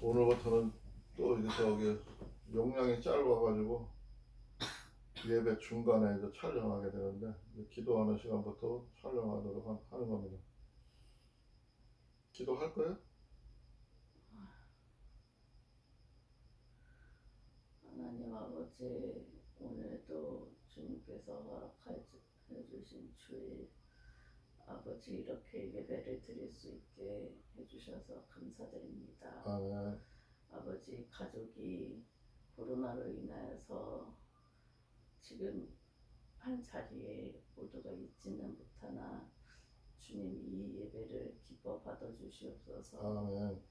오늘부터는 또 이제 저기 용량이 짧아가지고 예배 중간에 이제 촬영하게 되는데 이제 기도하는 시간부터 촬영하도록 하는 겁니다. 기도할 거예요? 하나님 아버지, 오늘도 주님께서 허락해 주신 주일, 아버지 이렇게 예배를 드릴 수 있게 해주셔서 감사드립니다. 네. 아버지, 가족이 코로나로 인하여서 지금 한 자리에 모두가 있지는 못하나 주님 이 예배를 기뻐 받아 주시옵소서. 네.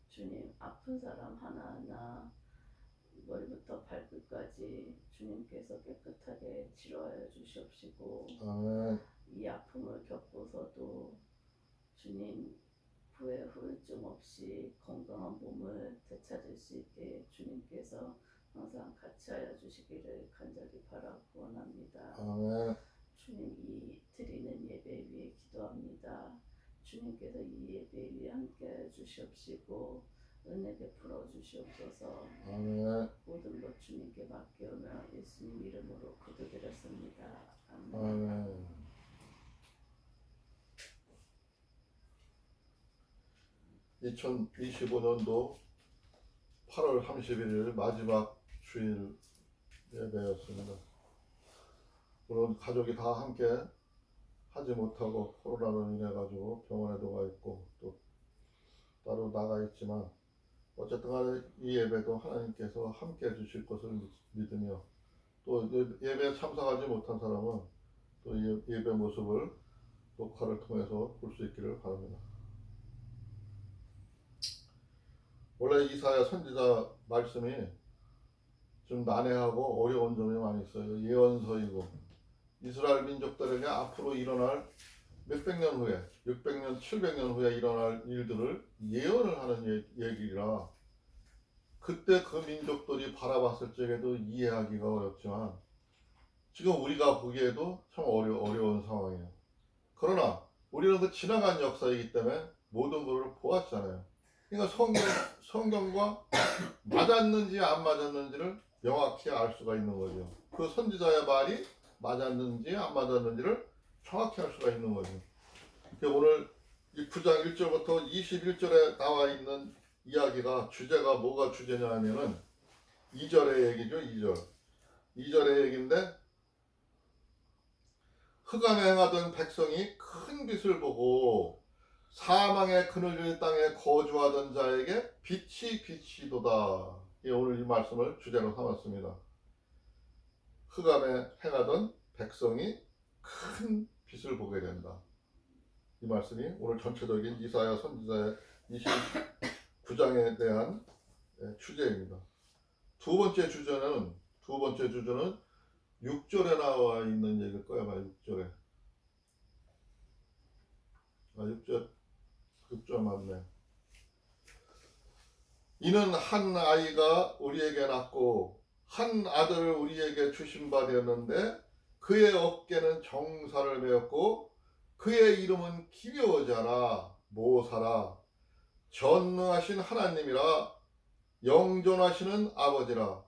주님, 아픈 사람 하나하나 머리부터 발끝까지 주님께서 깨끗하게 치료하여 주시옵시고, 네. 이 아픔을 겪고서도 주님 후회 후유증 없이 건강한 몸을 되찾을 수 있게 주님께서 항상 같이 하여 주시기를 간절히 바라고 원합니다. 네. 주님, 이 드리는 예배 위에 기도합니다. 주님께서 이 예배 위에 함께 하여 주시옵시고 은혜 베풀어 주시옵소서. 네. 모든 것 주님께 맡겨오며 예수님 이름으로 기도드렸습니다. 아멘. 네. 2025년도 8월 31일 마지막 주일 예배였습니다. 물론 가족이 다 함께 하지 못하고 코로나로 인해 가지고 병원에도 가 있고 또 따로 나가 있지만 어쨌든 간에 이 예배도 하나님께서 함께 해주실 것을 믿으며 또 예배에 참석하지 못한 사람은 또 예배 모습을 녹화를 통해서 볼 수 있기를 바랍니다. 원래 이사야 선지자 말씀이 좀 난해하고 어려운 점이 많이 있어요. 예언서이고 이스라엘 민족들에게 앞으로 일어날 몇백 년 후에 600년, 700년 후에 일어날 일들을 예언을 하는 얘기라 그때 그 민족들이 바라봤을 적에도 이해하기가 어렵지만 지금 우리가 보기에도 참 어려운 상황이에요. 그러나 우리는 그 지나간 역사이기 때문에 모든 것을 보았잖아요. 그러니까 성경과 맞았는지 안 맞았는지를 명확히 알 수가 있는 거죠. 그 선지자의 말이 맞았는지 안 맞았는지를 정확히 알 수가 있는 거죠. 오늘 9장 1절부터 21절에 나와 있는 이야기가 주제가 뭐가 주제냐 하면은 2절의 얘기죠. 2절의 얘기인데 흑암에 행하던 백성이 큰 빛을 보고 사망의 그늘진 땅에 거주하던 자에게 빛이 비치도다. 오늘 이 말씀을 주제로 삼았습니다. 흑암에 행하던 백성이 큰 빛을 보게 된다. 이 말씀이 오늘 전체적인 이사야 선지자의 29장에 대한 주제입니다. 두 번째 주제는 6절에 나와 있는 얘기일 거야. 6절에. 6절 맞네. 이는 한 아이가 우리에게 낳고 한 아들을 우리에게 주신 바 되었는데 그의 어깨는 정사를 메었고 그의 이름은 기묘자라 모사라 전능하신 하나님이라 영존하시는 아버지라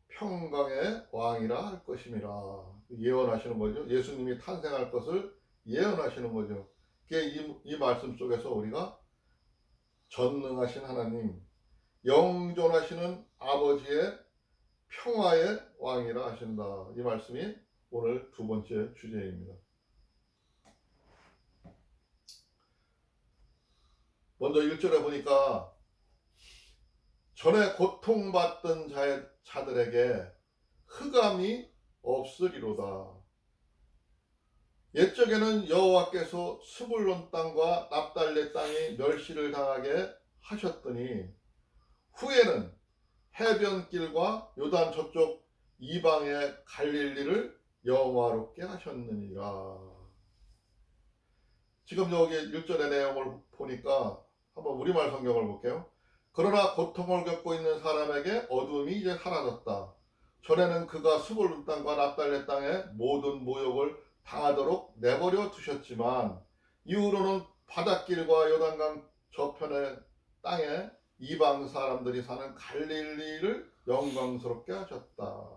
평강의 왕이라 할 것임이라. 예언하시는 거죠. 예수님이 탄생할 것을 예언하시는 거죠. 이 말씀 속에서 우리가 전능하신 하나님, 영존하시는 아버지의 평화의 왕이라 하신다. 이 말씀이 오늘 두 번째 주제입니다. 먼저 1절에 보니까 전에 고통받던 자들에게 흑암이 없으리로다. 옛적에는 여호와께서 스불론 땅과 납달리 땅이 멸시를 당하게 하셨더니 후에는 해변길과 요단 저쪽 이방의 갈릴리를 영화롭게 하셨느니라. 지금 여기 1절의 내용을 보니까 한번 우리말 성경을 볼게요. 그러나 고통을 겪고 있는 사람에게 어둠이 이제 사라졌다. 전에는 그가 스불론 땅과 납달리 땅의 모든 모욕을 당하도록 내버려 두셨지만 이후로는 바닷길과 요단강 저편의 땅에 이방 사람들이 사는 갈릴리를 영광스럽게 하셨다.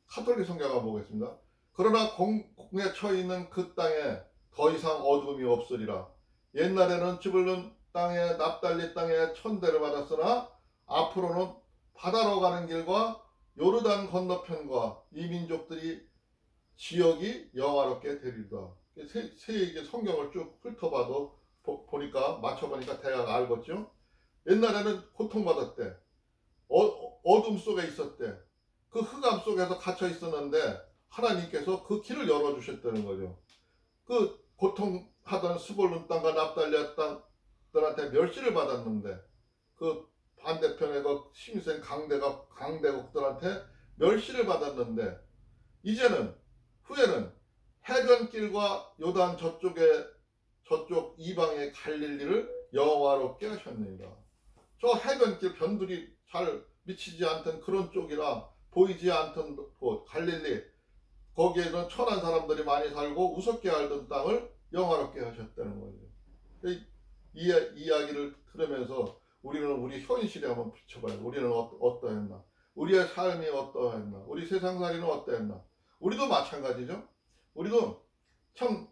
카톨릭 성경을 보겠습니다. 그러나 공에 처해 있는 그 땅에 더 이상 어둠이 없으리라. 옛날에는 즈불룬 땅에 납달리 땅에 천대를 받았으나 앞으로는 바다로 가는 길과 요르단 건너편과 이 민족들이 지역이 영화롭게 되리라. 세 성경을 쭉 훑어봐도 보니까 맞춰보니까 대략 알겠죠. 옛날에는 고통받았대. 어둠 속에 있었대. 그 흑암 속에서 갇혀 있었는데 하나님께서 그 길을 열어주셨다는 거죠. 그 고통하던 스볼룬 땅과 납달리 땅들한테 멸시를 받았는데 그 반대편에 그 심센 강대국들한테 멸시를 받았는데 이제는 후에는 해변길과 요단 저쪽 이방의 갈릴리를 영화롭게 하셨느니라. 저 해변길 변들이 잘 미치지 않던 그런 쪽이라 보이지 않던 곳 갈릴리, 거기에는 천한 사람들이 많이 살고 우습게 알던 땅을 영화롭게 하셨다는 거죠. 이 이야기를 들으면서 우리는 우리 현실에 한번 비춰봐요. 우리는 어떠했나? 우리의 삶이 어떠했나? 우리 세상살이는 어떠했나? 우리도 마찬가지죠. 우리도 참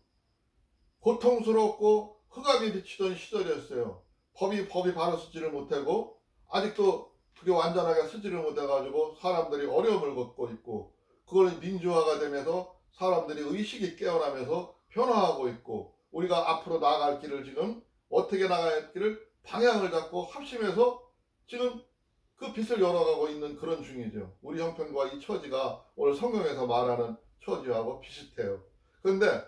고통스럽고 흑암이 비치던 시절이었어요. 법이 바로 쓰지를 못하고 아직도 그게 완전하게 쓰지를 못해가지고 사람들이 어려움을 겪고 있고, 그걸 민주화가 되면서 사람들이 의식이 깨어나면서 변화하고 있고, 우리가 앞으로 나아갈 길을 지금 어떻게 나가야 길을 방향을 잡고 합심해서 지금 그 빛을 열어가고 있는 그런 중이죠. 우리 형편과 이 처지가 오늘 성경에서 말하는 처지하고 비슷해요. 그런데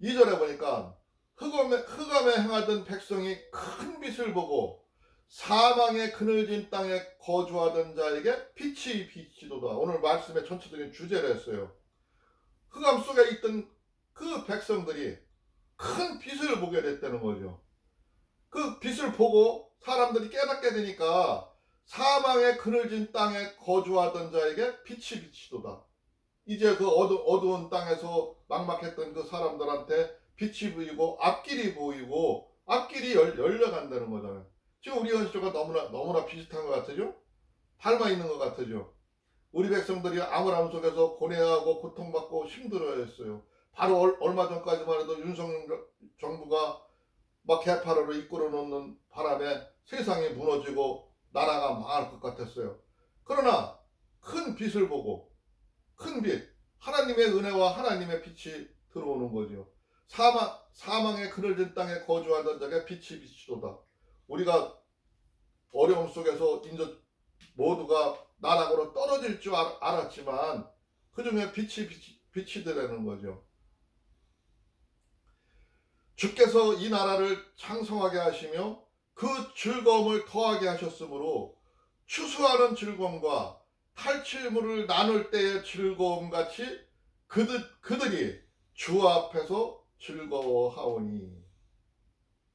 2절에 보니까 흑암에 행하던 백성이 큰 빛을 보고 사망의 그늘진 땅에 거주하던 자에게 빛이 비치도다. 오늘 말씀의 전체적인 주제를 했어요. 흑암 속에 있던 그 백성들이 큰 빛을 보게 됐다는 거죠. 그 빛을 보고 사람들이 깨닫게 되니까 사망의 그늘진 땅에 거주하던 자에게 빛이 비치도다. 이제 그 어두운 땅에서 막막했던 그 사람들한테 빛이 보이고 앞길이 보이고 앞길이 열려간다는 거잖아요. 지금 우리 현실과 너무나 비슷한 것 같으죠? 닮아 있는 것 같으죠? 우리 백성들이 암울함 속에서 고뇌하고 고통받고 힘들어했어요. 바로 얼마 전까지만 해도 윤석열 정부가 막 개파로로 이끌어 놓는 바람에 세상이 무너지고 나라가 망할 것 같았어요. 그러나 큰 빛을 보고, 큰 빛, 하나님의 은혜와 하나님의 빛이 들어오는 거죠. 사망의 그늘진 땅에 거주하던 자에게 빛이 비치도다. 우리가 어려움 속에서 인제 모두가 나락으로 떨어질 줄 알았지만 그 중에 빛이 되라는 거죠. 주께서 이 나라를 창성하게 하시며 그 즐거움을 더하게 하셨으므로 추수하는 즐거움과 탈취물을 나눌 때의 즐거움 같이 그들이 주 앞에서 즐거워하오니.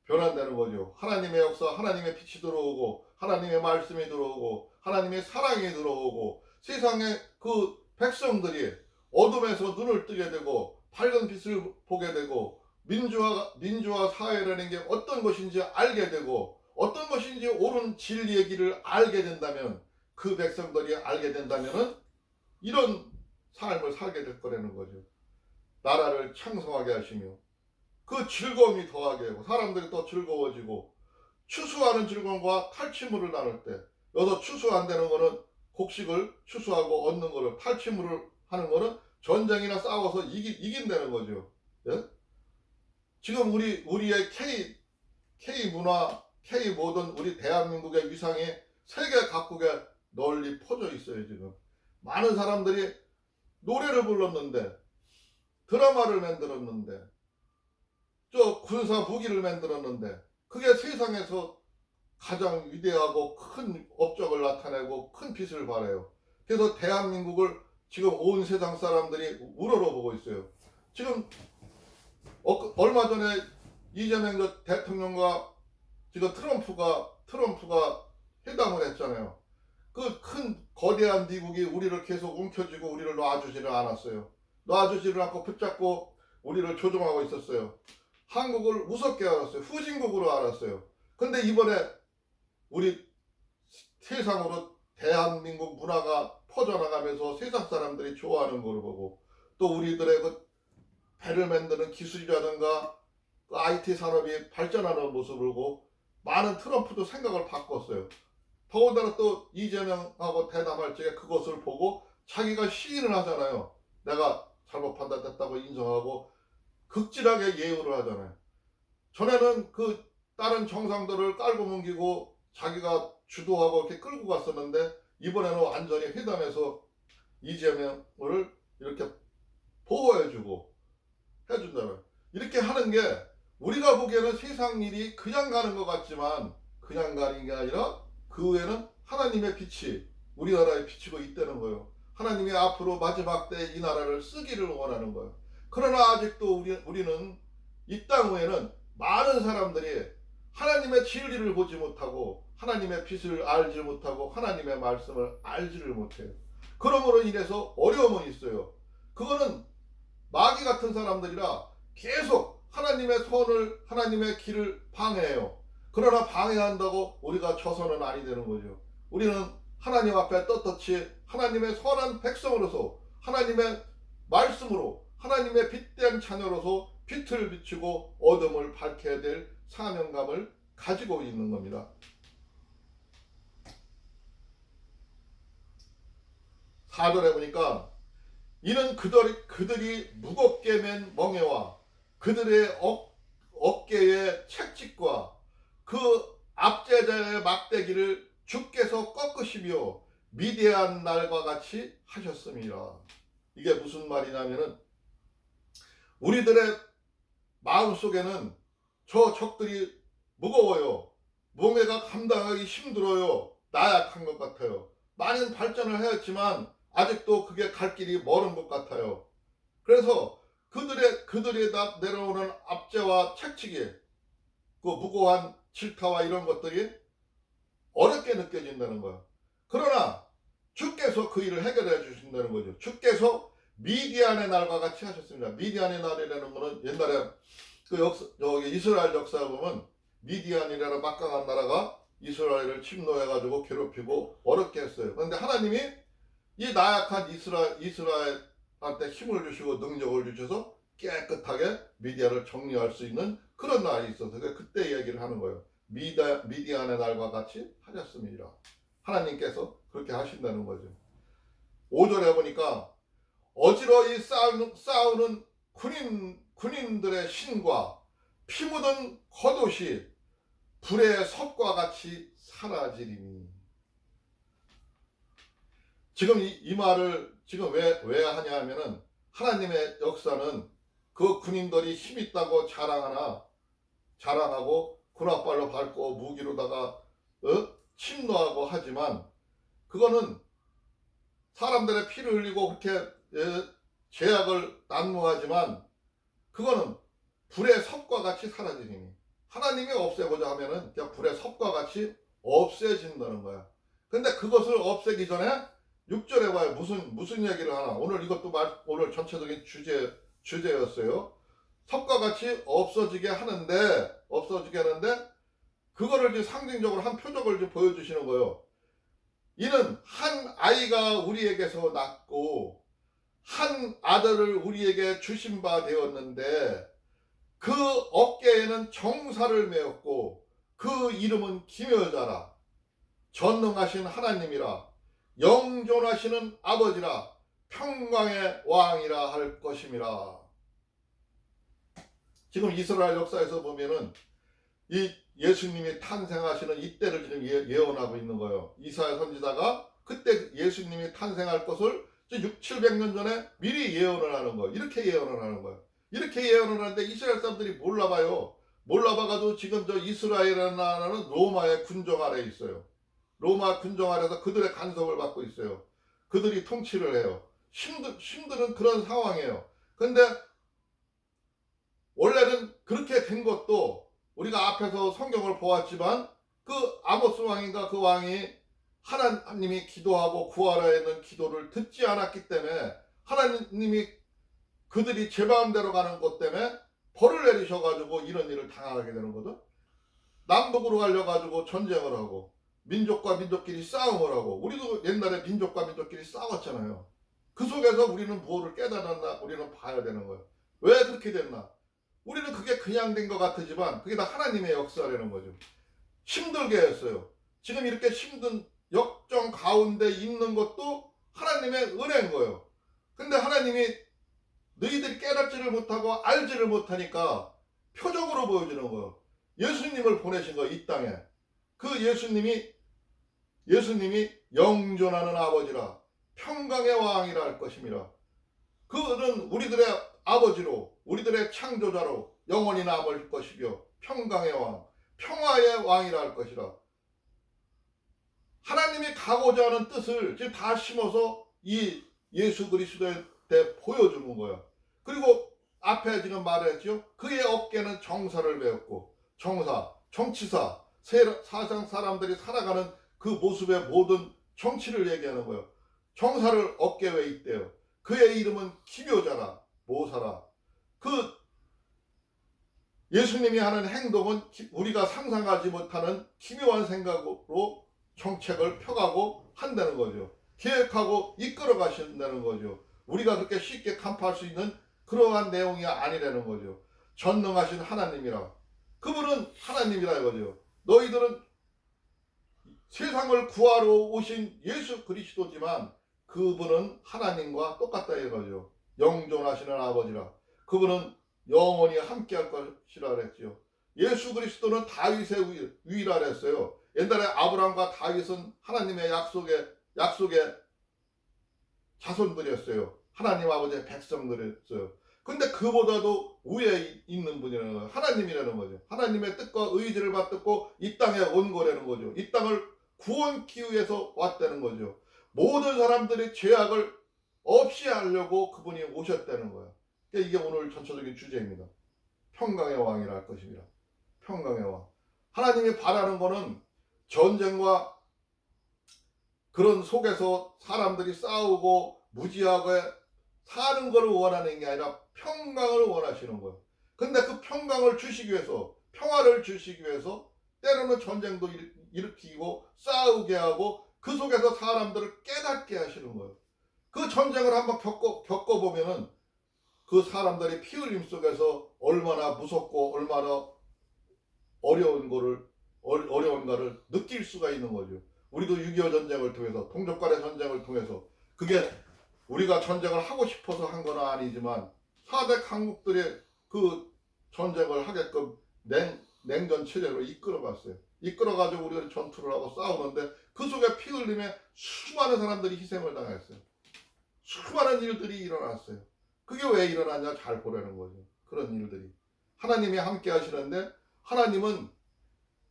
변한다는 거죠. 하나님의 역사, 하나님의 빛이 들어오고 하나님의 말씀이 들어오고 하나님의 사랑이 들어오고 세상의 그 백성들이 어둠에서 눈을 뜨게 되고 밝은 빛을 보게 되고 민주화 사회라는 게 어떤 것인지 알게 되고 어떤 것인지 옳은 진리의 길을 알게 된다면, 그 백성들이 알게 된다면은 이런 삶을 살게 될 거라는 거죠. 나라를 창성하게 하시며 그 즐거움이 더하게 하고 사람들이 더 즐거워지고, 추수하는 즐거움과 탈취물을 나눌 때, 여기서 추수한다는 거는 곡식을 추수하고 얻는 거를, 탈취물을 하는 거는 전쟁이나 싸워서 이긴다는 거죠. 예? 지금 우리의 K 문화, K 모든 우리 대한민국의 위상이 세계 각국에 널리 퍼져 있어요. 지금 많은 사람들이 노래를 불렀는데, 드라마를 만들었는데, 저 군사 무기를 만들었는데, 그게 세상에서 가장 위대하고 큰 업적을 나타내고 큰 빛을 발해요. 그래서 대한민국을 지금 온 세상 사람들이 우러러보고 있어요. 지금 얼마 전에 이재명 대통령과 지금 트럼프가 회담을 했잖아요. 그 큰 거대한 미국이 우리를 계속 움켜쥐고 우리를 놔주지를 않았어요. 놔주지를 않고 붙잡고 우리를 조종하고 있었어요. 한국을 우습게 알았어요. 후진국으로 알았어요. 근데 이번에 우리 세상으로 대한민국 문화가 퍼져나가면서 세상 사람들이 좋아하는 걸 보고 또 우리들의 그 배를 만드는 기술이라든가 그 IT 산업이 발전하는 모습을 보고 많은 트럼프도 생각을 바꿨어요. 더군다나 또 이재명하고 대담할 적에 그것을 보고 자기가 시인을 하잖아요. 내가 잘못 판단됐다고 인정하고 극진하게 예우를 하잖아요. 전에는 그 다른 정상들을 깔고 뭉기고 자기가 주도하고 이렇게 끌고 갔었는데 이번에는 완전히 회담해서 이재명을 이렇게 보호해주고 해준다는 이렇게 하는 게 우리가 보기에는 세상 일이 그냥 가는 것 같지만 그냥 가는 게 아니라 그 외에는 하나님의 빛이 우리나라에 비치고 있다는 거예요. 하나님이 앞으로 마지막 때 이 나라를 쓰기를 원하는 거예요. 그러나 아직도 우리는 이 땅 위에는 많은 사람들이 하나님의 진리를 보지 못하고 하나님의 빛을 알지 못하고 하나님의 말씀을 알지를 못해요. 그러므로 인해서 어려움은 있어요. 그거는 마귀 같은 사람들이라 계속 하나님의 선을 하나님의 길을 방해해요. 그러나 방해한다고 우리가 져서는 아니 되는 거죠. 우리는 하나님 앞에 떳떳이 하나님의 선한 백성으로서 하나님의 말씀으로 하나님의 빛된 자녀로서 빛을 비추고 어둠을 밝혀야 될 사명감을 가지고 있는 겁니다. 4절에 보니까 이는 그들이 무겁게 맨 멍에와 그들의 어깨의 채찍과 그 압제자의 막대기를 주께서 꺾으시며 미대한 날과 같이 하셨습니다. 이게 무슨 말이냐면은 우리들의 마음속에는 저 적들이 무거워요. 멍에가 감당하기 힘들어요. 나약한 것 같아요. 많은 발전을 하였지만 아직도 그게 갈 길이 멀은 것 같아요. 그래서 그들이 내려오는 압제와 책칙이 그 무고한 질타와 이런 것들이 어렵게 느껴진다는 거예요. 그러나 주께서 그 일을 해결해 주신다는 거죠. 주께서 미디안의 날과 같이 하셨습니다. 미디안의 날이라는 거는 옛날에 여기 이스라엘 역사에 보면 미디안이라는 막강한 나라가 이스라엘을 침노해가지고 괴롭히고 어렵게 했어요. 그런데 하나님이 이 나약한 이스라엘한테 힘을 주시고 능력을 주셔서 깨끗하게 미디안을 정리할 수 있는 그런 날이 있어서 그때 얘기를 하는 거예요. 미디안의 날과 같이 하셨습니다. 하나님께서 그렇게 하신다는 거죠. 5절에 보니까 어지러이 싸우는 군인들의 신과 피 묻은 겉옷이 불의 섭과 같이 사라지리니. 지금 이 말을 지금 왜 하냐 하면은 하나님의 역사는 그 군인들이 힘 있다고 자랑하고 군홧발로 밟고 무기로다가 침노하고 하지만 그거는 사람들의 피를 흘리고 그렇게 죄악을 난무하지만 그거는 불의 섭과 같이 사라지니. 하나님이 없애고자 하면은 그냥 불의 섭과 같이 없애진다는 거야. 근데 그것을 없애기 전에 6절에 봐요. 무슨 얘기를 하나. 오늘 이것도 오늘 전체적인 주제였어요. 섭과 같이 없어지게 하는데 그거를 이제 상징적으로 한 표적을 이제 보여주시는 거예요. 이는 한 아이가 우리에게서 낳고 한 아들을 우리에게 주신 바 되었는데 그 어깨에는 정사를 메었고 그 이름은 기묘자라 전능하신 하나님이라 영존하시는 아버지라 평강의 왕이라 할 것임이라. 지금 이스라엘 역사에서 보면은 이 예수님이 탄생하시는 이때를 지금 예언하고 있는 거예요. 이사야 선지자가 그때 예수님이 탄생할 것을 600-700년 전에 미리 예언을 하는 거예요. 이렇게 예언을 하는 거예요. 이렇게 예언을 하는데 이스라엘 사람들이 몰라봐요. 몰라봐가지고 지금 저 이스라엘이라는 나라는 로마의 군정 아래에 있어요. 로마 군정 아래에서 그들의 간섭을 받고 있어요. 그들이 통치를 해요. 힘든 그런 상황이에요. 근데 원래는 그렇게 된 것도 우리가 앞에서 성경을 보았지만 그 아모스 왕인가 그 왕이 하나님이 기도하고 구하라 했는 기도를 듣지 않았기 때문에 하나님이 그들이 제 마음대로 가는 것 때문에 벌을 내리셔가지고 이런 일을 당하게 되는 거죠. 남북으로 갈려가지고 전쟁을 하고 민족과 민족끼리 싸움을 하고 우리도 옛날에 민족과 민족끼리 싸웠잖아요. 그 속에서 우리는 무엇을 깨달았나 우리는 봐야 되는 거예요. 왜 그렇게 됐나? 우리는 그게 그냥 된 것 같지만 그게 다 하나님의 역사라는 거죠. 힘들게 했어요. 지금 이렇게 힘든 역정 가운데 있는 것도 하나님의 은혜인 거예요. 근데 하나님이 너희들이 깨닫지를 못하고 알지를 못하니까 표적으로 보여주는 거예요. 예수님을 보내신 거예요. 이 땅에. 그 예수님이 영존하는 아버지라 평강의 왕이라 할 것임이라. 그는 우리들의 아버지로 우리들의 창조자로 영원히 남을 것이며 평강의 왕 평화의 왕이라 할 것이라. 하나님이 가고자 하는 뜻을 지금 다 심어서 이 예수 그리스도에 대해 보여주는 거야. 그리고 앞에 지금 말했죠. 그의 어깨는 정사를 배웠고 정사, 정치사, 사상 사람들이 살아가는 그 모습의 모든 정치를 얘기하는 거예요. 정사를 어깨에 있대요. 그의 이름은 기묘자라 모사라. 그 예수님이 하는 행동은 우리가 상상하지 못하는 기묘한 생각으로 정책을 펴가고 한다는 거죠. 계획하고 이끌어 가신다는 거죠. 우리가 그렇게 쉽게 간파할 수 있는 그러한 내용이 아니라는 거죠. 전능하신 하나님이라. 그분은 하나님이라 이거죠. 너희들은 세상을 구하러 오신 예수 그리스도지만 그분은 하나님과 똑같다 이거죠. 영존하시는 아버지라. 그분은 영원히 함께할 것이라 그랬죠. 예수 그리스도는 다윗의 위라 그랬어요. 옛날에 아브라함과 다윗은 하나님의 약속의 자손들이었어요. 하나님 아버지의 백성들이었어요. 근데 그보다도 위에 있는 분이라는 거예요. 하나님이라는 거죠. 하나님의 뜻과 의지를 받듣고 이 땅에 온 거라는 거죠. 이 땅을 구원하기 위해서 왔다는 거죠. 모든 사람들이 죄악을 없이 하려고 그분이 오셨다는 거예요. 이게 오늘 전체적인 주제입니다. 평강의 왕이라 할 것입니다. 평강의 왕. 하나님이 바라는 거는 전쟁과 그런 속에서 사람들이 싸우고 무지하게 사는 것을 원하는 게 아니라 평강을 원하시는 거예요. 근데 그 평강을 주시기 위해서 평화를 주시기 위해서 때로는 전쟁도 일으키고 싸우게 하고 그 속에서 사람들을 깨닫게 하시는 거예요. 그 전쟁을 한번 겪어보면은 그 사람들이 피 흘림 속에서 얼마나 무섭고 얼마나 어려운가를 느낄 수가 있는 거죠. 우리도 6.25 전쟁을 통해서 동족간의 전쟁을 통해서 그게 우리가 전쟁을 하고 싶어서 한 건 아니지만 4대 강국들이 그 전쟁을 하게끔 냉전 체제로 이끌어갔어요. 이끌어가지고 우리가 전투를 하고 싸우는데 그 속에 피 흘림에 수많은 사람들이 희생을 당했어요. 수많은 일들이 일어났어요. 그게 왜 일어났냐 잘 보라는 거죠. 그런 일들이. 하나님이 함께 하시는데 하나님은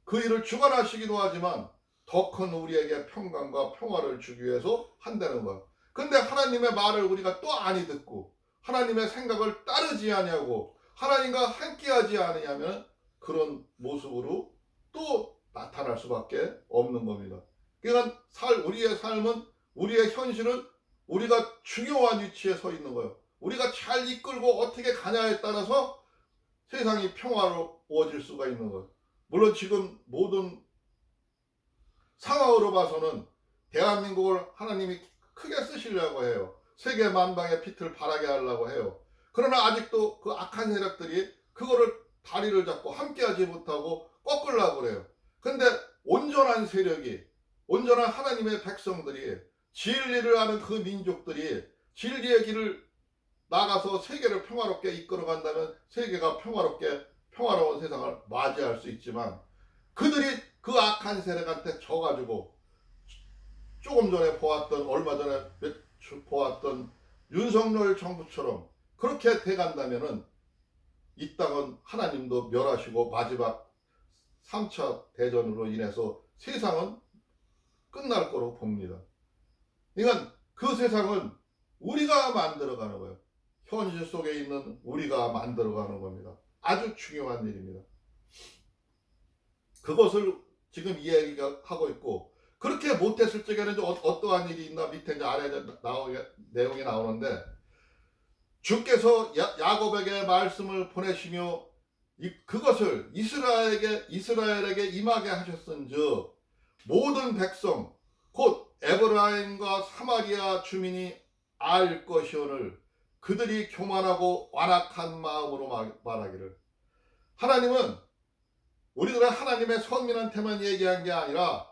그 일을 주관하시기도 하지만 더 큰 우리에게 평강과 평화를 주기 위해서 한다는 거예요. 근데 하나님의 말을 우리가 또 아니 듣고 하나님의 생각을 따르지 아니하고 하나님과 함께하지 않으냐면 그런 모습으로 또 나타날 수밖에 없는 겁니다. 그러니까 우리의 삶은 우리의 현실은 우리가 중요한 위치에 서 있는 거예요. 우리가 잘 이끌고 어떻게 가냐에 따라서 세상이 평화로워질 수가 있는 거예요. 물론 지금 모든 상황으로 봐서는 대한민국을 하나님이 크게 쓰시려고 해요. 세계 만방의 빛을 발하게 하려고 해요. 그러나 아직도 그 악한 세력들이 그거를 다리를 잡고 함께하지 못하고 꺾으려고 그래요. 근데 온전한 세력이 온전한 하나님의 백성들이 진리를 아는 그 민족들이 진리의 길을 나가서 세계를 평화롭게 이끌어간다면 세계가 평화로운 세상을 맞이할 수 있지만 그들이 그 악한 세력한테 져가지고 조금 전에 얼마 전에 보았던 윤석열 정부처럼 그렇게 돼간다면은 이 땅은 하나님도 멸하시고 마지막 3차 대전으로 인해서 세상은 끝날 거로 봅니다. 그러니까 그 세상은 우리가 만들어가는 거예요. 현실 속에 있는 우리가 만들어가는 겁니다. 아주 중요한 일입니다. 그것을 지금 이야기하고 있고 그렇게 못했을 적에는 어떠한 일이 있나 밑에 이제 아래 내용이 나오는데 주께서 야곱에게 말씀을 보내시며 그것을 이스라엘에게 임하게 하셨은즉 모든 백성 곧 에브라임과 사마리아 주민이 알 것이오늘 그들이 교만하고 완악한 마음으로 말하기를. 하나님은 우리들은 하나님의 선민한테만 얘기한 게 아니라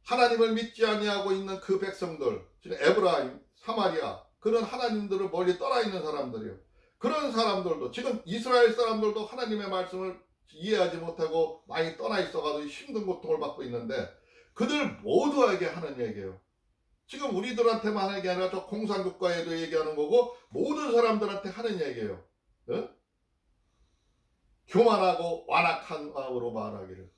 하나님을 믿지 아니하고 있는 그 백성들, 즉 에브라임, 사마리아, 그런 하나님들을 멀리 떠나 있는 사람들이요. 그런 사람들도, 지금 이스라엘 사람들도 하나님의 말씀을 이해하지 못하고 많이 떠나 있어가지고 힘든 고통을 받고 있는데 그들 모두에게 하는 얘기예요. 지금 우리들한테만 하는 게 아니라 저 공산국가에도 얘기하는 거고 모든 사람들한테 하는 얘기예요. 어? 교만하고 완악한 마음으로 말하기를.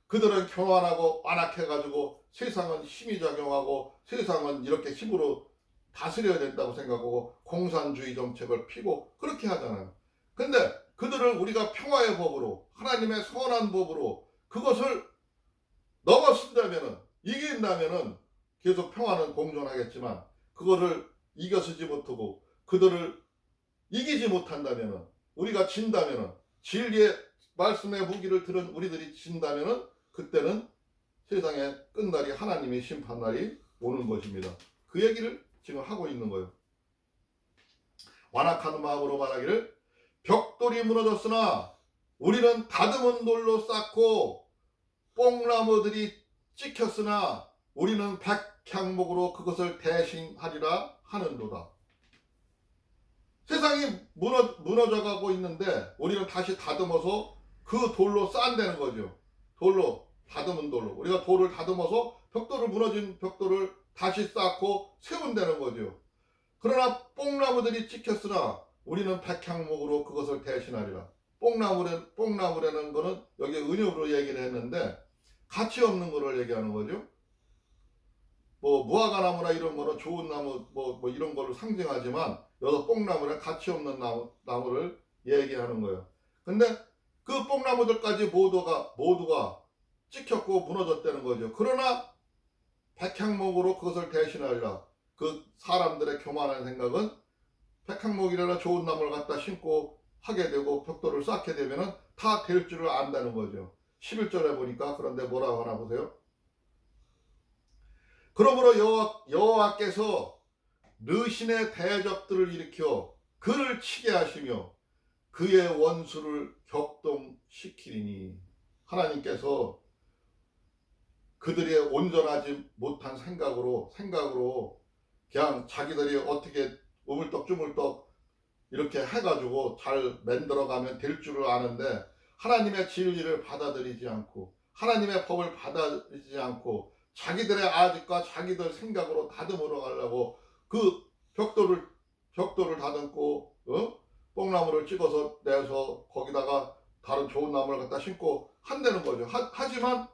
그들은 교만하고 완악해가지고 세상은 힘이 작용하고 세상은 이렇게 힘으로 다스려야 된다고 생각하고 공산주의 정책을 피고 그렇게 하잖아요. 근데 그들을 우리가 평화의 법으로 하나님의 선한 법으로 그것을 넘어선다면은 이긴다면은 계속 평화는 공존하겠지만 그거를 이겨서지 못하고 그들을 이기지 못한다면은 우리가 진다면은 진리의 말씀의 무기를 들은 우리들이 진다면은 그때는 세상의 끝날이 하나님의 심판날이 오는 것입니다. 그 얘기를 지금 하고 있는 거예요. 완악한 마음으로 말하기를 벽돌이 무너졌으나 우리는 다듬은 돌로 쌓고 뽕나무들이 찍혔으나 우리는 백향목으로 그것을 대신하리라 하는도다. 세상이 무너져가고 있는데 우리는 다시 다듬어서 그 돌로 쌓는다는 거죠. 돌로, 다듬은 돌로. 우리가 돌을 다듬어서 무너진 벽돌을 다시 쌓고 세운다는 거죠. 그러나 뽕나무들이 찍혔으나 우리는 백향목으로 그것을 대신하리라. 뽕나무라는 거는 여기 은유로 얘기를 했는데 가치 없는 거를 얘기하는 거죠. 뭐 무화과나무나 이런 거는 좋은 나무 뭐 이런 거를 상징하지만 여기서 뽕나무는 가치 없는 나무를 얘기하는 거예요. 근데 그 뽕나무들까지 모두가 찍혔고 무너졌다는 거죠. 그러나 백향목으로 그것을 대신하리라. 그 사람들의 교만한 생각은 백향목이라나 좋은 나무를 갖다 심고 하게 되고 벽돌을 쌓게 되면은 다 될 줄을 안다는 거죠. 11절에 보니까 그런데 뭐라고 하나 보세요. 그러므로 여호와께서 르신의 대적들을 일으켜 그를 치게 하시며 그의 원수를 격동시키리니. 하나님께서 그들의 온전하지 못한 생각으로 그냥 자기들이 어떻게 우물떡주물떡 이렇게 해가지고 잘 만들어가면 될 줄을 아는데 하나님의 진리를 받아들이지 않고 하나님의 법을 받아들이지 않고 자기들의 아집과 자기들 생각으로 다듬으러 가려고 그 벽돌을 다듬고 뽕나무를 찍어서 내서 거기다가 다른 좋은 나무를 갖다 심고 한다는 거죠. 하지만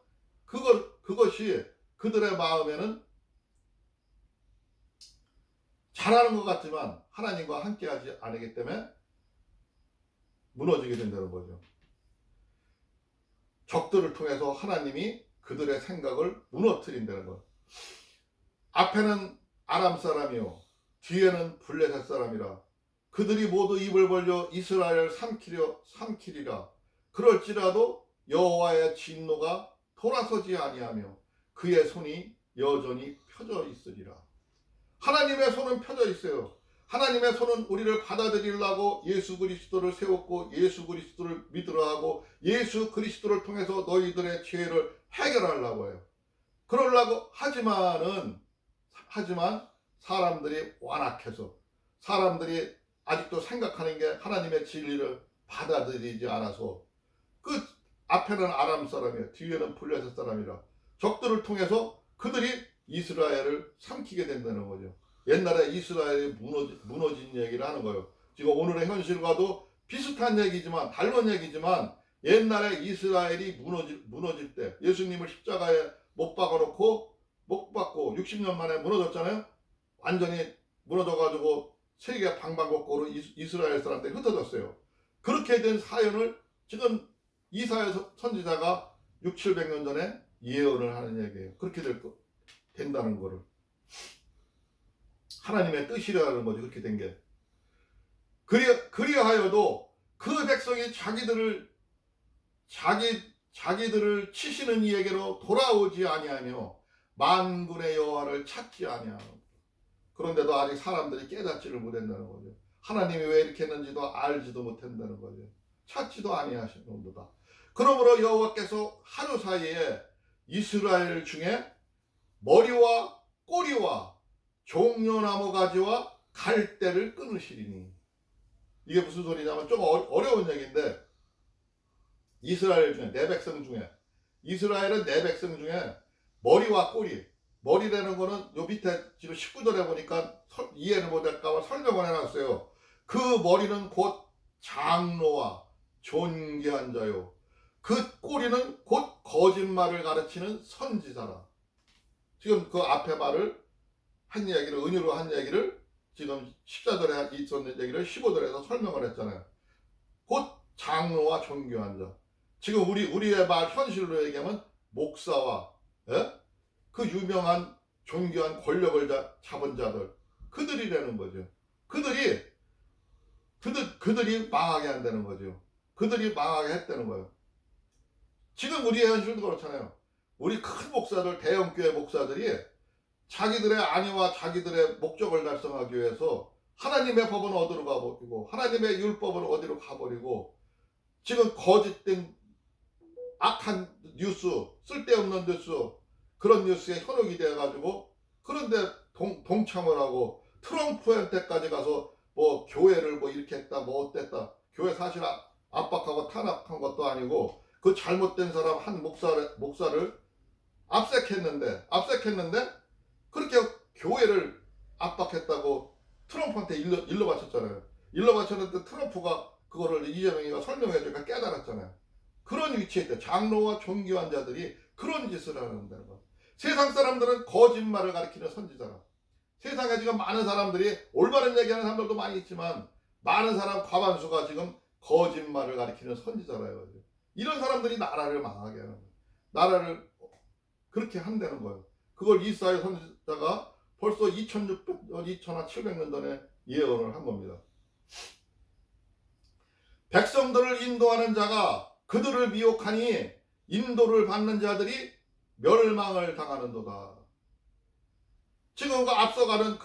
그것이 그들의 마음에는 잘하는 것 같지만 하나님과 함께하지 않기 때문에 무너지게 된다는 거죠. 적들을 통해서 하나님이 그들의 생각을 무너뜨린다는 것. 앞에는 아람 사람이요 뒤에는 블레셋 사람이라. 그들이 모두 입을 벌려 이스라엘을 삼키리라. 그럴지라도 여호와의 진노가 돌아서지 아니하며 그의 손이 여전히 펴져 있으리라. 하나님의 손은 펴져 있어요. 하나님의 손은 우리를 받아들이려고 예수 그리스도를 세웠고 예수 그리스도를 믿으라 하고 예수 그리스도를 통해서 너희들의 죄를 해결하려고 해요. 그러려고 하지만 사람들이 완악해서 사람들이 아직도 생각하는 게 하나님의 진리를 받아들이지 않아서 그 앞에는 아람 사람이에요. 뒤에는 블레셋 사람이라 적들을 통해서 그들이 이스라엘을 삼키게 된다는 거죠. 옛날에 이스라엘이 무너진 얘기를 하는 거예요. 지금 오늘의 현실과도 비슷한 얘기지만 닮은 얘기지만 옛날에 이스라엘이 무너질 때 예수님을 십자가에 못 박아놓고 못 박고 60년 만에 무너졌잖아요. 완전히 무너져가지고 세계 방방곡곡으로 이스라엘 사람들이 흩어졌어요. 그렇게 된 사연을 지금 이사야 선지자가 600-700년 전에 예언을 하는 얘기예요. 그렇게 된다는 거를. 하나님의 뜻이라는 거죠. 그렇게 된 게. 그리하여도 그 백성이 자기들을 자기들을 치시는 이에게로 돌아오지 아니하며 만군의 여호와를 찾지 아니하노. 그런데도 아직 사람들이 깨닫지를 못한다는 거죠. 하나님이 왜 이렇게 했는지도 알지도 못한다는 거죠. 찾지도 아니하시는도다. 그러므로 여호와께서 하루 사이에 이스라엘 중에 머리와 꼬리와 종려나무 가지와 갈대를 끊으시리니. 이게 무슨 소리냐면 좀 어려운 얘기인데, 이스라엘 중에 내 백성 중에, 이스라엘은 내 백성 중에 머리와 꼬리, 머리라는 거는 요 밑에 지금 19절에 보니까 이해를 못할까봐 설명을 해놨어요. 그 머리는 곧 장로와 존귀한 자요, 그 꼬리는 곧 거짓말을 가르치는 선지자라. 지금 그 앞에 말을 한 얘기를, 은유로 한 얘기를 지금 14절에 있었는 얘기를 15절에서 설명을 했잖아요. 곧 장로와 존귀한 자. 지금 우리의 말 현실로 얘기하면 목사와, 예? 그 유명한 존귀한 권력을 잡은 자들, 그들이라는 거죠. 그들이 망하게 한다는 거죠. 그들이 망하게 했다는 거예요. 지금 우리의 현실도 그렇잖아요. 우리 큰 목사들, 대형교회 목사들이 자기들의 안위와 자기들의 목적을 달성하기 위해서 하나님의 법은 어디로 가버리고 하나님의 율법은 어디로 가버리고 지금 거짓된 악한 뉴스, 쓸데없는 뉴스, 그런 뉴스에 현혹이 돼가지고, 그런데 동참을 하고 트럼프한테까지 가서 뭐 교회를 뭐 이렇게 했다 뭐 어땠다, 교회 사실 압박하고 탄압한 것도 아니고 그 잘못된 사람 한 목사를 압색했는데 그렇게 교회를 압박했다고 트럼프한테 일러 바쳤잖아요. 일러 바쳤는데 트럼프가 그거를 이재명이가 설명해 주니까 깨달았잖아요. 그런 위치에 있다. 장로와 존귀한 자들이 그런 짓을 한다는 거. 세상 사람들은 거짓말을 가리키는 선지자라. 세상에 지금 많은 사람들이 올바른 얘기하는 사람들도 많이 있지만 많은 사람 과반수가 지금 거짓말을 가리키는 선지자라요. 이런 사람들이 나라를 망하게 하는 거예요. 나라를 그렇게 한다는 거예요. 그걸 이사야 선지자가 벌써 2600년, 2700년 전에 예언을 한 겁니다. 백성들을 인도하는 자가 그들을 미혹하니 인도를 받는 자들이 멸망을 당하는도다. 지금 그 앞서가는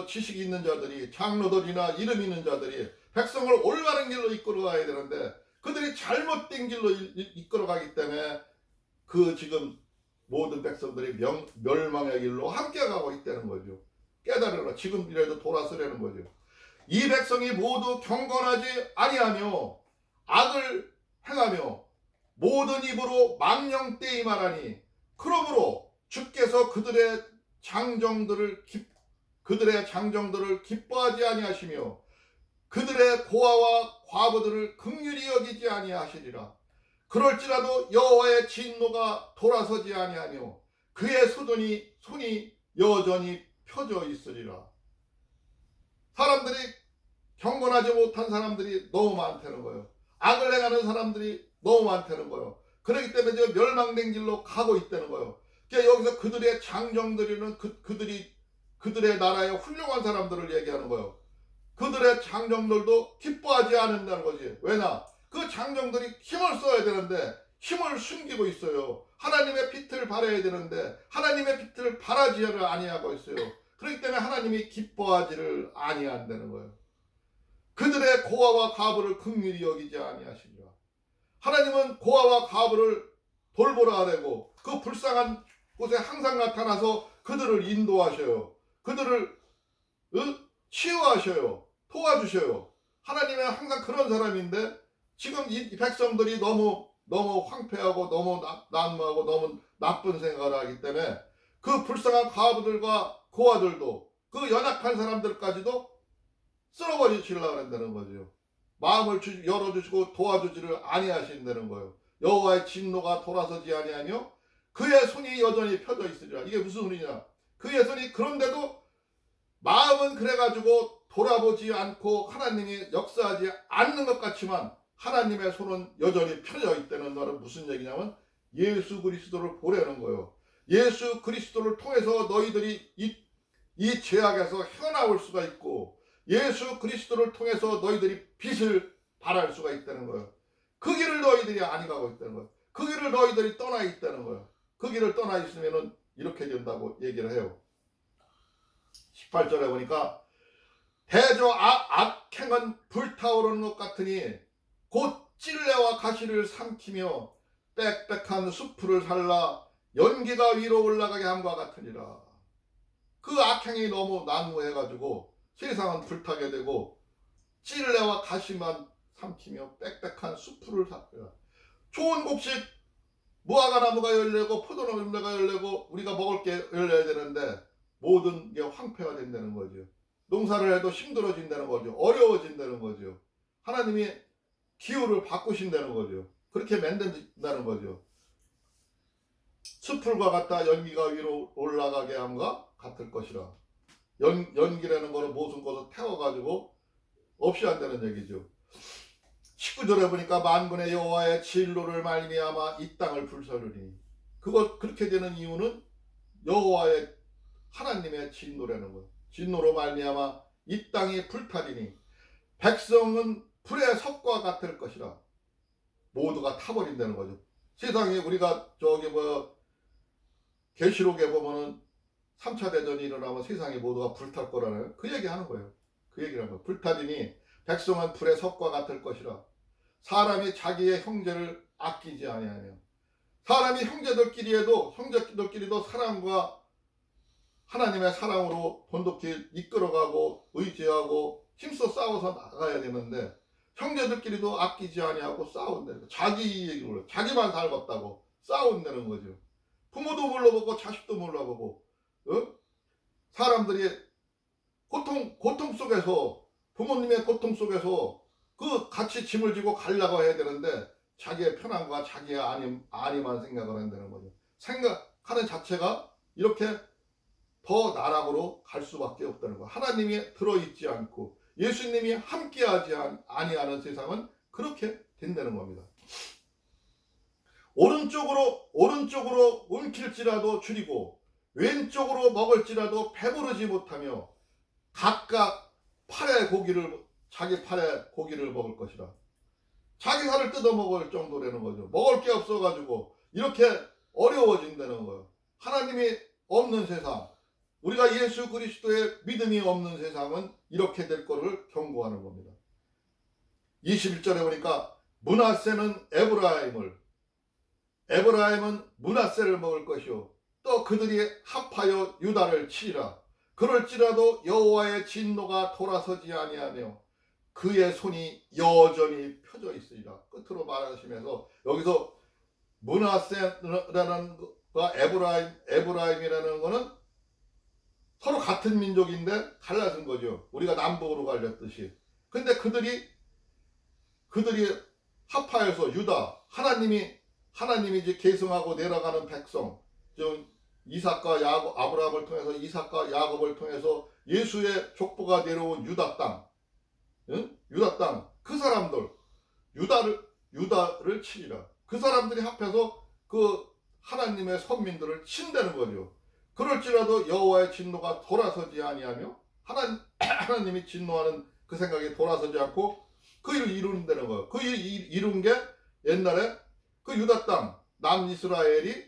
지식이 있는 자들이, 장로들이나 이름 있는 자들이 백성을 올바른 길로 이끌어가야 되는데 그들이 잘못된 길로 이끌어가기 때문에 그 지금 모든 백성들이 멸망의 길로 함께 가고 있다는 거죠. 깨달으라. 지금이라도 돌아서라는 거죠. 이 백성이 모두 경건하지 아니하며 악을 행하며 모든 입으로 망령되이 말하니, 그러므로 주께서 그들의 장정들을 기뻐하지 아니하시며 그들의 고아와 과부들을 긍휼히 여기지 아니하시리라. 그럴지라도 여호와의 진노가 돌아서지 아니하며 그의 손이 여전히 펴져 있으리라. 사람들이, 경건하지 못한 사람들이 너무 많다는 거예요. 악을 행하는 사람들이 너무 많다는 거예요. 그렇기 때문에 지금 멸망된 길로 가고 있다는 거예요. 그러니까 여기서 그들의 장정들이는 그들의 나라의 훌륭한 사람들을 얘기하는 거예요. 그들의 장정들도 기뻐하지 않는다는 거지. 왜냐? 그 장정들이 힘을 써야 되는데 힘을 숨기고 있어요. 하나님의 빛을 발해야 되는데 하나님의 빛을 발하지를 아니하고 있어요. 그렇기 때문에 하나님이 기뻐하지를 아니한다는 거예요. 그들의 고아와 과부를 긍휼히 여기지 아니하시리라. 하나님은 고아와 과부를 돌보라 하고 그 불쌍한 곳에 항상 나타나서 그들을 인도하셔요. 그들을 치유하셔요. 도와주셔요. 하나님은 항상 그런 사람인데 지금 이 백성들이 너무 황폐하고 너무 난무하고 너무 나쁜 생각을 하기 때문에 그 불쌍한 과부들과 고아들도, 그 연약한 사람들까지도 쓸어버리시려고 한다는 거죠. 마음을 열어주시고 도와주지를 아니하신다는 거예요. 여호와의 진노가 돌아서지 아니하며 그의 손이 여전히 펴져 있으리라. 이게 무슨 소리냐? 그의 손이, 그런데도 마음은 그래가지고 돌아보지 않고 하나님이 역사하지 않는 것 같지만 하나님의 손은 여전히 펴져 있다는 말은 무슨 얘기냐면 예수 그리스도를 보려는 거예요. 예수 그리스도를 통해서 너희들이 이 죄악에서 헤어나올 수가 있고 예수 그리스도를 통해서 너희들이 빛을 발할 수가 있다는 거예요. 그 길을 너희들이 아니 가고 있다는 거예요. 그 길을 너희들이 떠나 있다는 거예요. 그 길을 떠나 있으면은 이렇게 된다고 얘기를 해요. 18절에 보니까 대저 악행은 불타오르는 것 같으니 곧 찔레와 가시를 삼키며 빽빽한 수풀을 살라 연기가 위로 올라가게 함과 같으니라. 그 악행이 너무 난무해가지고 세상은 불타게 되고 찔레와 가시만 삼키며 빽빽한 수풀을 살라. 좋은 곡식 무화과 나무가 열리고 포도나무가 열리고 우리가 먹을 게 열려야 되는데 모든 게 황폐가 된다는 거죠. 농사를 해도 힘들어진다는 거죠. 어려워진다는 거죠. 하나님이 기후를 바꾸신다는 거죠. 그렇게 만든다는 거죠. 숲풀과 같다 연기가 위로 올라가게 함과 같을 것이라. 연기라는 거는 모든 것을 태워가지고 없이 한다는 얘기죠. 19절에 보니까 만군의 여호와의 진노를 말미암아 이 땅을 불사르니, 그것 그렇게 되는 이유는 여호와의 하나님의 진노라는 거예요. 진노로 말미암아 이 땅이 불타리니 백성은 불의 섭과 같을 것이라. 모두가 타버린다는 거죠. 세상에 우리가 계시록에 보면은 3차 대전이 일어나면 세상이 모두가 불탈 거라는 그 얘기 하는 거예요. 그 얘기를 하는 거예요. 불타리니 백성은 불의 섭과 같을 것이라. 사람이 자기의 형제를 아끼지 아니하며, 사람이 형제들끼리도 사랑과 하나님의 사랑으로 돈독히 이끌어가고 의지하고 힘써 싸워서 나가야 되는데 형제들끼리도 아끼지 아니하고 싸운다는 거예요. 자기 얘기로 자기만 살겠다고 싸운다는 거죠. 부모도 몰라보고 자식도 몰라보고, 사람들이 고통 속에서, 부모님의 고통 속에서 그 같이 짐을 지고 가려고 해야 되는데 자기의 편안과 자기의 안위만 생각을 한다는 거죠. 생각하는 자체가 이렇게 더 나락으로 갈 수밖에 없다는 거예요. 하나님이 들어있지 않고 예수님이 함께하지 아니하는 세상은 그렇게 된다는 겁니다. 오른쪽으로 움킬지라도 줄이고 왼쪽으로 먹을지라도 배부르지 못하며 각각 자기 팔에 고기를 먹을 것이라. 자기 살을 뜯어 먹을 정도라는 거죠. 먹을 게 없어가지고 이렇게 어려워진다는 거예요. 하나님이 없는 세상, 우리가 예수 그리스도의 믿음이 없는 세상은 이렇게 될 거를 경고하는 겁니다. 21절에 보니까 므낫세는 에브라임은 므낫세를 먹을 것이요 또 그들이 합하여 유다를 치리라. 그럴지라도 여호와의 진노가 돌아서지 아니하며 그의 손이 여전히 펴져 있으리라. 끝으로 말하시면서 여기서 므낫세라는 것과 에브라임이라는 것은 서로 같은 민족인데 갈라진 거죠. 우리가 남북으로 갈렸듯이. 근데 그들이 합하여서 유다, 하나님이 이제 계승하고 내려가는 백성, 좀 이삭과 야곱, 아브라함을 통해서 이삭과 야곱을 통해서 예수의 족보가 내려온 유다 땅, 유다 땅, 그 사람들 유다를 치리라. 그 사람들이 합해서 그 하나님의 선민들을 친다는 거죠. 그럴지라도 여호와의 진노가 돌아서지 아니하며 하나님이 진노하는 그 생각이 돌아서지 않고 그 일을 이룬다는 거예요. 그 일을 이룬 게 옛날에 그 유다 땅 남이스라엘이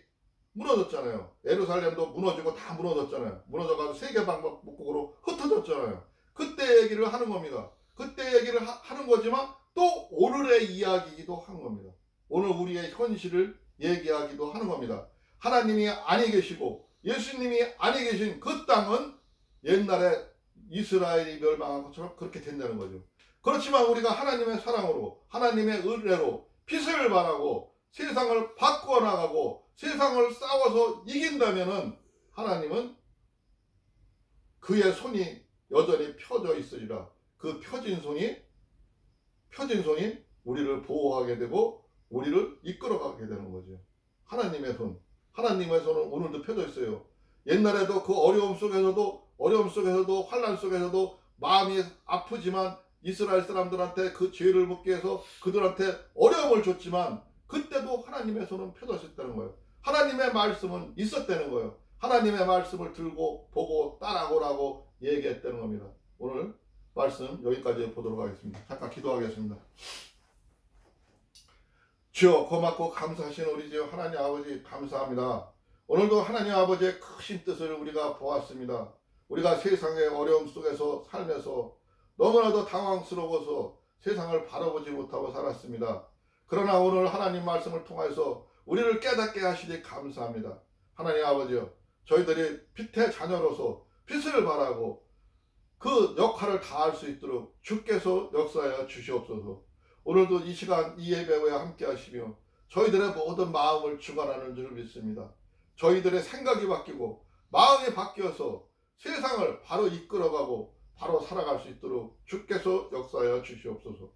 무너졌잖아요. 예루살렘도 무너지고 다 무너졌잖아요. 무너져가지고 세계 방법국으으로 흩어졌잖아요. 그때 얘기를 하는 겁니다. 그때 얘기를 하는 거지만 또 오늘의 이야기이기도 한 겁니다. 오늘 우리의 현실을 얘기하기도 하는 겁니다. 하나님이 아니 계시고 예수님이 아니 계신 그 땅은 옛날에 이스라엘이 멸망한 것처럼 그렇게 된다는 거죠. 그렇지만 우리가 하나님의 사랑으로, 하나님의 은혜로 빛을 발하고 세상을 바꾸어 나가고 세상을 싸워서 이긴다면은 하나님은 그의 손이 여전히 펴져 있으리라. 그 펴진 손이 우리를 보호하게 되고 우리를 이끌어가게 되는 거죠. 하나님의 손은 오늘도 펴져 있어요. 옛날에도 그 어려움 속에서도 환난 속에서도 마음이 아프지만 이스라엘 사람들한테 그 죄를 묻게 해서 그들한테 어려움을 줬지만 그때도 하나님의 손은 펴져 있었다는 거예요. 하나님의 말씀은 있었다는 거예요. 하나님의 말씀을 들고 보고 따라오라고 얘기했다는 겁니다. 오늘 말씀 여기까지 보도록 하겠습니다. 잠깐 기도하겠습니다. 주여 고맙고 감사하신 우리 주 하나님 아버지 감사합니다. 오늘도 하나님 아버지의 크신 뜻을 우리가 보았습니다. 우리가 세상의 어려움 속에서 살면서 너무나도 당황스러워서 세상을 바라보지 못하고 살았습니다. 그러나 오늘 하나님 말씀을 통해서 우리를 깨닫게 하시니 감사합니다. 하나님 아버지여, 저희들이 빛의 자녀로서 빛을 발하고 그 역할을 다할 수 있도록 주께서 역사하여 주시옵소서. 오늘도 이 시간 이 예배에 함께 하시며 저희들의 모든 마음을 주관하는 줄 믿습니다. 저희들의 생각이 바뀌고 마음이 바뀌어서 세상을 바로 이끌어가고 바로 살아갈 수 있도록 주께서 역사하여 주시옵소서.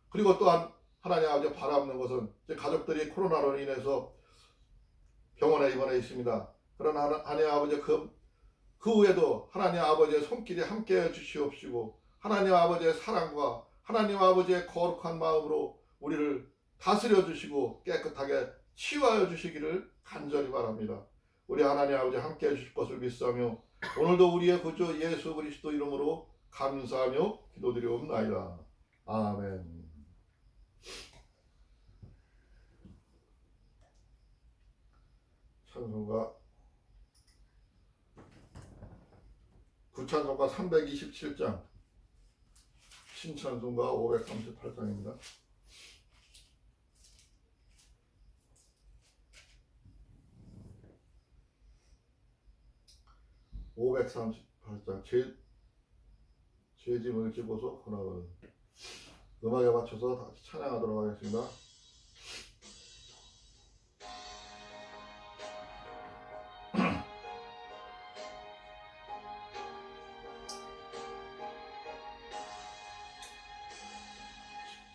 그리고 또한 하나님 아버지 바라옵는 것은 가족들이 코로나로 인해서 병원에 입원해 있습니다. 그러나 하나님 아버지 그 후에도 하나님 아버지의 손길이 함께해 주시옵시고 하나님 아버지의 사랑과 하나님 아버지의 거룩한 마음으로 우리를 다스려 주시고 깨끗하게 치유하여 주시기를 간절히 바랍니다. 우리 하나님 아버지 함께해 주실 것을 믿사오며 오늘도 우리의 구주 예수 그리스도 이름으로 감사하며 기도드리옵나이다. 아멘. 찬송가 구찬송가 327장, 신찬송가 538장입니다. 538장 죄짐을 지고서 고나거든. 음악에 맞춰서 다시 찬양하도록 하겠습니다.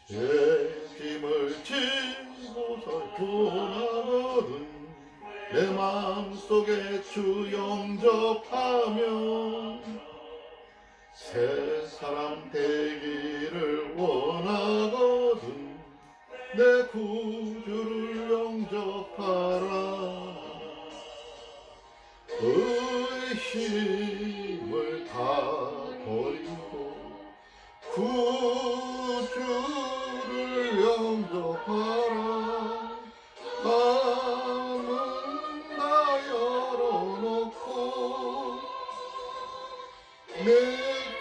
죄짐을 지고서 고나거든. 내 마음속에 주 영접하며 새 사람 되기를 원하거든. 내 구주를 영접하라. 의심을 다 버리고 구주를 영접하라. 마음은 다 열어놓고 내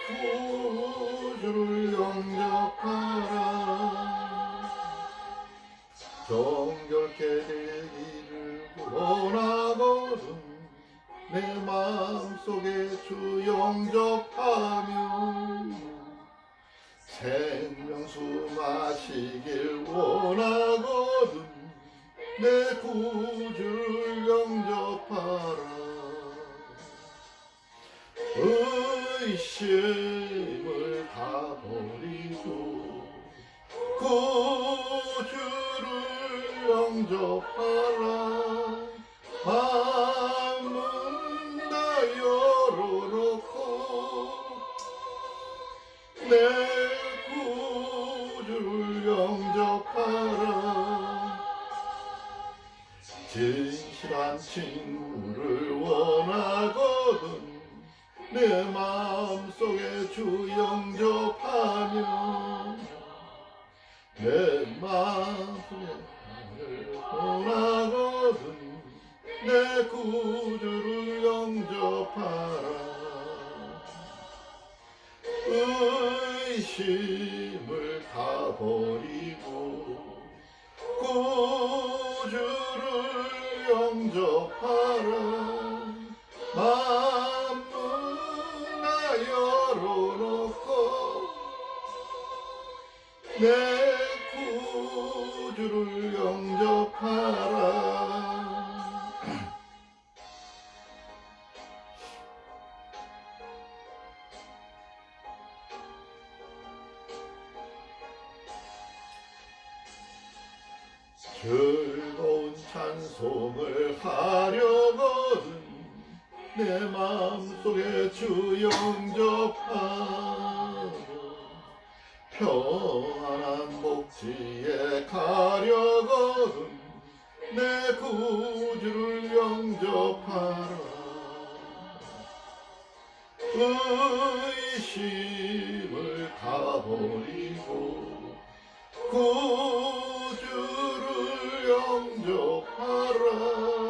구주를 영접하라. 정결케 되기를 원하거든. 내 마음속에 주 영접하며 생명수 마시길 원하거든. 내 구주를 영접하라. 의심을 다 버리고 구주를 영접하라. 마음은 다 열어놓고 내 구주를 영접하라. 진실한 친구를 원하거든. 내 마음속에 주 영접하며 내 마음속에 나를 원하거든. 내 구주를 영접하라. 의심을 다 버리고 구주를 영접하라. 마음은 다 열어놓고 내 구주를 영접하라. 즐거운 찬송을 하려거든. 내 마음속에 주 영접하며 평안한 복지에 가려거든. 내 구주를 영접하라. 의심을 다 버리고 구주를 영접하라